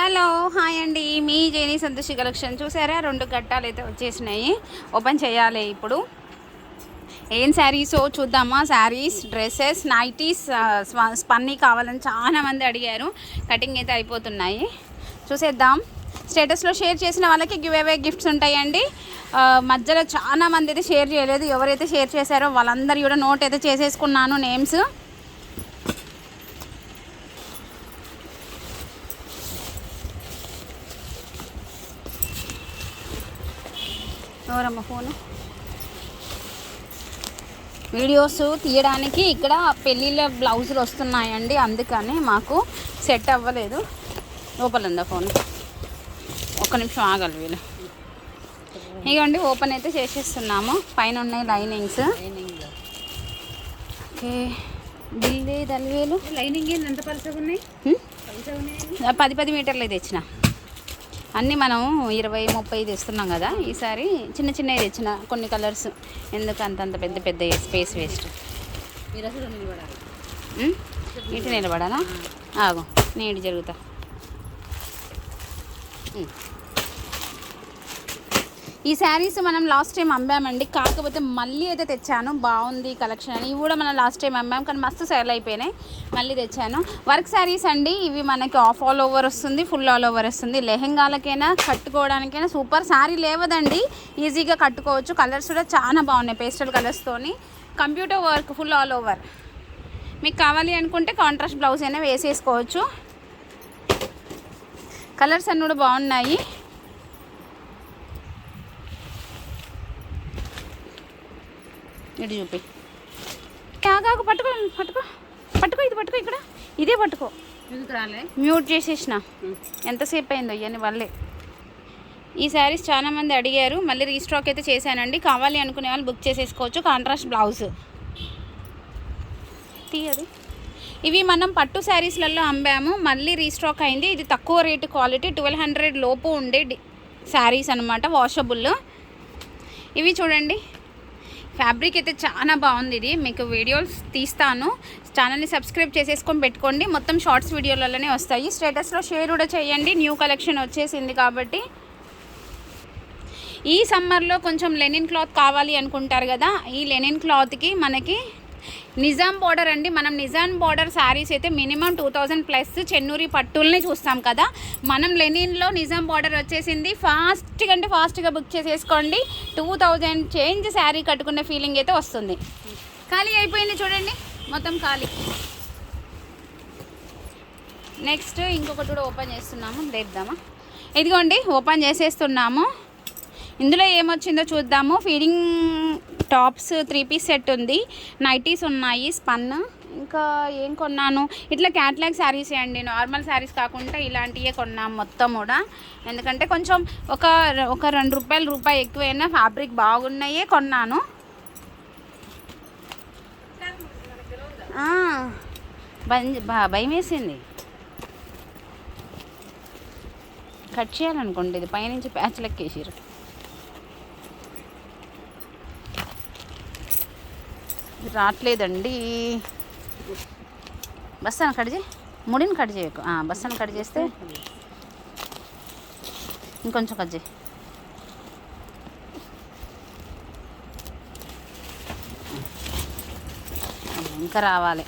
Hello hi అండి, మీ Jenny Santoshi collection చూసారా? 2 గట్టాలు అయితే వచ్చేసినాయి. ఓపెన్ చేయాలి ఇప్పుడు. ఏం శారీసో చూద్దామా. శారీస్, డ్రెస్సెస్, నైటీస్, స్పన్నీ కావాలని చాలామంది అడిగారు. కటింగ్ అయితే అయిపోతున్నాయి, చూసేద్దాం. స్టేటస్లో షేర్ చేసిన వాళ్ళకి గివ్ అవే గిఫ్ట్స్ ఉంటాయండి. మధ్యలో చాలామంది అయితే షేర్ చేయలేదు. ఎవరైతే షేర్ చేశారో వాళ్ళందరూ కూడా నోట్ అయితే చేసేసుకున్నాను నేమ్స్. ఎవరమ్మ ఫోను? వీడియోస్ తీయడానికి ఇక్కడ పెళ్ళిళ్ళ బ్లౌజులు వస్తున్నాయండి, అందుకని మాకు సెట్ అవ్వలేదు. లోపల ఉందా ఫోన్? ఒక్క నిమిషం ఆగాలి వీళ్ళు. ఇవ్వండి, ఓపెన్ అయితే చేసేస్తున్నాము. పైన ఉన్నాయి లైనింగ్స్. Okay, bill 10,000. లైనింగ్ ఎంత పలుచగా ఉన్నాయి? 10 మీటర్లు తెచ్చిన. అన్నీ మనం 20-30 తెస్తున్నాం కదా. ఈసారి చిన్న చిన్నవి తెచ్చిన, కొన్ని కలర్స్. ఎందుకు అంతంత పెద్ద పెద్ద స్పేస్ వేస్ట్. మీరు అసలు నిలబడాలి. ఇటు నిలబడాలా? ఆగు, నేను జరుగుతా. ఈ శారీస్ మనం లాస్ట్ టైం అమ్మామండి, కాకపోతే మళ్ళీ అయితే తెచ్చాను. బాగుంది కలెక్షన్ అని. ఇవి కూడా మనం లాస్ట్ టైం అమ్మాము, కానీ మస్తు సేల్ అయిపోయినాయి. మళ్ళీ తెచ్చాను. వర్క్ శారీస్ అండి ఇవి. మనకి ఆఫ్ ఆల్ ఓవర్ వస్తుంది, ఫుల్ ఆల్ ఓవర్ వస్తుంది. లెహెంగాలకైనా కట్టుకోవడానికైనా సూపర్. శారీ లేవదండి, ఈజీగా కట్టుకోవచ్చు. కలర్స్ కూడా చాలా బాగున్నాయి, పేస్టల్ కలర్స్తోని. Computer work, full all over. మీకు కావాలి అనుకుంటే కాంట్రాస్ట్ బ్లౌజ్ అయినా వేసేసుకోవచ్చు. కలర్స్ అన్నీ కూడా బాగున్నాయి. ఇటు చూపి. కాకు పట్టుకో పట్టుకో పట్టుకో, ఇది పట్టుకో, ఇక్కడ ఇదే పట్టుకో. మ్యూట్ చేసేసిన. ఎంతసేపు అయిందో ఇవన్నీ వల్లే. ఈ శారీస్ చాలామంది అడిగారు, మళ్ళీ రీస్టాక్ అయితే చేశానండి. కావాలి అనుకునే వాళ్ళు బుక్ చేసేసుకోవచ్చు. కాంట్రాస్ట్ బ్లౌజ్ తీయది. ఇవి మనం పట్టు శారీస్లలో అమ్మాము, మళ్ళీ రీస్టాక్ అయింది. ఇది తక్కువ రేటు క్వాలిటీ, 1200 లోపు ఉండే శారీస్ అనమాట, వాషబుల్. ఇవి చూడండి, ఫ్యాబ్రిక్ అయితే చాలా బాగుంది. ఇది మీకు వీడియోస్ తీస్తాను. ఛానల్ని సబ్స్క్రైబ్ చేసేసుకొని పెట్టుకోండి, మొత్తం షార్ట్స్ వీడియోలలోనే వస్తాయి. స్టేటస్లో షేర్ కూడా చేయండి, న్యూ కలెక్షన్ వచ్చేసింది కాబట్టి. ఈ సమ్మర్లో కొంచెం లెనిన్ క్లాత్ కావాలి అనుకుంటారు కదా. ఈ లెనిన్ క్లాత్కి మనకి నిజాం బార్డర్ అండి. మనం నిజాం బార్డర్ శారీస్ అయితే మినిమం 2000+ చెన్నూరి పట్టుల్ని చూస్తాం కదా. మనం లెనిన్లో నిజాం బార్డర్ వచ్చేసింది. ఫాస్ట్గా బుక్ చేసేసుకోండి. 2000 చేంజ్ శారీ కట్టుకునే ఫీలింగ్ అయితే వస్తుంది. ఖాళీ అయిపోయింది చూడండి, మొత్తం ఖాళీ. నెక్స్ట్ ఇంకొకటి కూడా ఓపెన్ చేస్తున్నాము, లేద్దామా? ఇదిగోండి, ఓపెన్ చేసేస్తున్నాము. ఇందులో ఏమొచ్చిందో చూద్దాము. ఫీడింగ్ టాప్స్ 3 పీస్ సెట్ ఉంది, నైటీస్ ఉన్నాయి, స్పన్. ఇంకా ఏం కొన్నాను, ఇట్లా క్యాట్లాగ్ శారీసే అండి, నార్మల్ శారీస్ కాకుండా ఇలాంటివే కొన్నాము మొత్తం కూడా. ఎందుకంటే కొంచెం ఒక 2 రూపాయి ఎక్కువైనా ఫ్యాబ్రిక్ బాగున్నాయే కొన్నాను. భయం వేసింది. కట్ చేయాలనుకోండి, ఇది పైనుంచి ప్యాచ్ లెక్కేసారు. రావట్లేదండి. బస్తాను కట్ చేయి, ముడిని కట్ చేయకు. బస్తాను కట్ చేస్తే ఇంకొంచెం కట్ చేయి. ఇంకా రావాలి,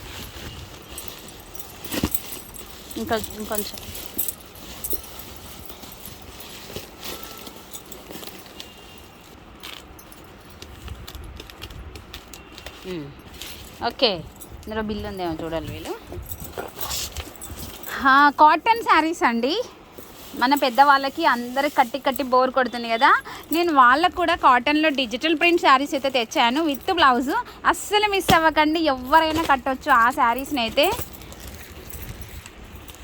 ఇంకొంచెం. ఓకే, ఇందులో బిల్ ఉందేమో చూడాలి వీళ్ళు. కాటన్ శారీస్ అండి. మన పెద్దవాళ్ళకి అందరికి కట్టి బోర్ కొడుతుంది కదా. నేను వాళ్ళకు కూడా కాటన్లో డిజిటల్ ప్రింట్ శారీస్ అయితే తెచ్చాను, విత్ బ్లౌజు. అస్సలు మిస్ అవ్వకండి, ఎవరైనా కట్టొచ్చు ఆ శారీస్ని అయితే.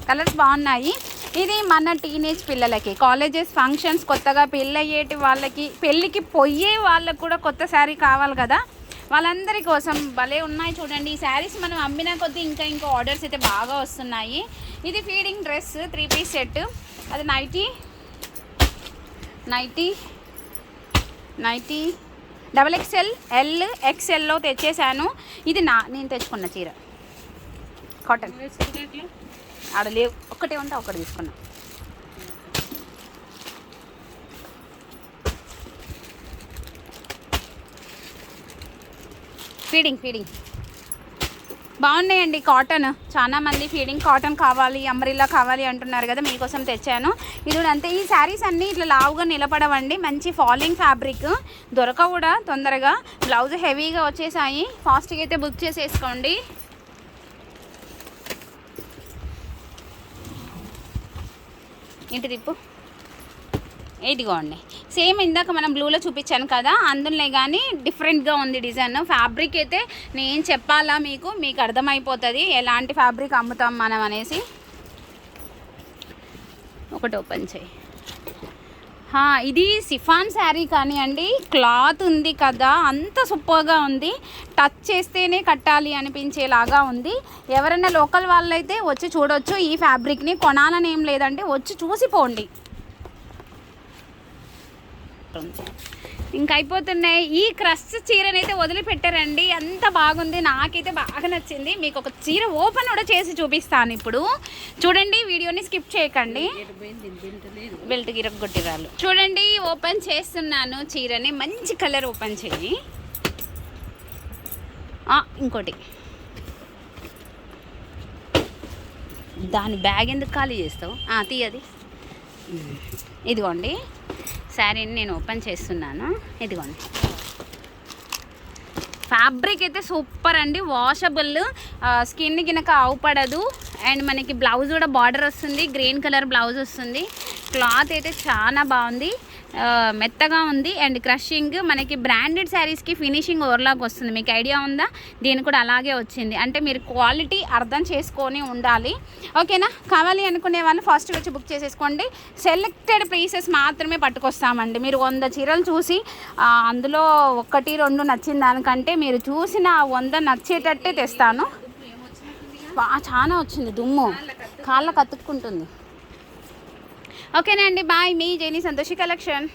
కలర్స్ బాగున్నాయి. ఇది మన టీనేజ్ పిల్లలకి, కాలేజెస్ ఫంక్షన్స్, కొత్తగా పెళ్ళి అయ్యేటి వాళ్ళకి, పెళ్ళికి పోయే వాళ్ళకు కూడా కొత్త శారీ కావాలి కదా, వాళ్ళందరి కోసం భలే ఉన్నాయి చూడండి. ఈ శారీస్ మనం అమ్మిన కొద్దీ ఇంకా ఆర్డర్స్ అయితే బాగా వస్తున్నాయి. ఇది ఫీడింగ్ డ్రెస్ 3 పీస్ సెట్. అది నైటీ XXL, L, XLలో తెచ్చేసాను. ఇది నేను తెచ్చుకున్న చీర కాటన్. ఆడ లేవు, ఒక్కటే ఉంటే ఒకటి తీసుకున్నా. ఫీడింగ్ బాగున్నాయండి. కాటన్ చాలా మంది ఫీడింగ్ కాటన్ కావాలి, అంబ్రిల్లా కావాలి అంటున్నారు కదా, మీకోసం తెచ్చాను. ఇది కూడా అంతే. ఈ శారీస్ అన్నీ ఇట్లా లావుగా నిలబడవండి, మంచి ఫాలింగ్ ఫ్యాబ్రిక్, దొరక కూడా తొందరగా. బ్లౌజ్ హెవీగా వచ్చేసాయి, ఫాస్ట్గా అయితే బుక్ చేసేసుకోండి. ఇంటి తిప్పు. ఇదిగోండి, సేమ్ ఇందాక మనం బ్లూలో చూపించాను కదా, అందులోనే కానీ డిఫరెంట్గా ఉంది డిజైన్. ఫ్యాబ్రిక్ అయితే నేను చెప్పాలా మీకు అర్థమైపోతుంది ఎలాంటి ఫ్యాబ్రిక్ అమ్ముతాం మనం అనేసి. ఒకటి ఓపెన్ చేయి. ఇది సిఫాన్ శారీ కానీ అండి, క్లాత్ ఉంది కదా అంత సూపర్గా ఉంది. టచ్ చేస్తేనే కట్టాలి అనిపించేలాగా ఉంది. ఎవరైనా లోకల్ వాళ్ళైతే వచ్చి చూడొచ్చు. ఈ ఫ్యాబ్రిక్ని కొనాలని ఏం లేదండి, వచ్చి చూసిపోండి. ఇంకా అయిపోతున్నాయి. ఈ క్రష్ చీరనైతే వదిలిపెట్టారండి, అంత బాగుంది, నాకైతే బాగా నచ్చింది. మీకు ఒక చీర ఓపెన్ కూడా చేసి చూపిస్తాను ఇప్పుడు. చూడండి, వీడియోని స్కిప్ చేయకండి. బెల్ట్ గిరగొట్టిరాలు చూడండి, ఓపెన్ చేస్తున్నాను చీరని. మంచి కలర్ ఓపెన్ చేయి. ఇంకోటి, దాని బ్యాగ్ ఎందుకు ఖాళీ చేస్తావు? తీయది. ఇదిగోండి, శారీని నేను ఓపెన్ చేస్తున్నాను. ఇదిగోండి, ఫ్యాబ్రిక్ అయితే సూపర్ అండి, వాషబుల్, స్కిన్ కింద అవుపడదు. అండ్ మనకి బ్లౌజ్ కూడా బార్డర్ వస్తుంది, గ్రీన్ కలర్ బ్లౌజ్ వస్తుంది. క్లాత్ అయితే చాలా బాగుంది, మెత్తగా ఉంది. అండ్ క్రషింగ్ మనకి బ్రాండెడ్ శారీస్కి ఫినిషింగ్ ఓవర్లాక్ వస్తుంది, మీకు ఐడియా ఉందా? దీని కూడా అలాగే వచ్చింది. అంటే మీరు క్వాలిటీ అర్థం చేసుకొని ఉండాలి. ఓకేనా? కావాలి అనుకునే వాళ్ళు ఫాస్ట్గా వచ్చి బుక్ చేసేసుకోండి. సెలెక్టెడ్ పీసెస్ మాత్రమే పట్టుకొస్తామండి. మీరు 100 చీరలు చూసి అందులో 1-2 నచ్చిన దానికంటే మీరు చూసిన 100 నచ్చేటట్టే తెస్తాను. చాలా వచ్చింది దుమ్ము, కాళ్ళకు అతుక్కుంటుంది. ఓకేనా అండి, బాయ్. మీ జెనీ సంతోషి కలెక్షన్.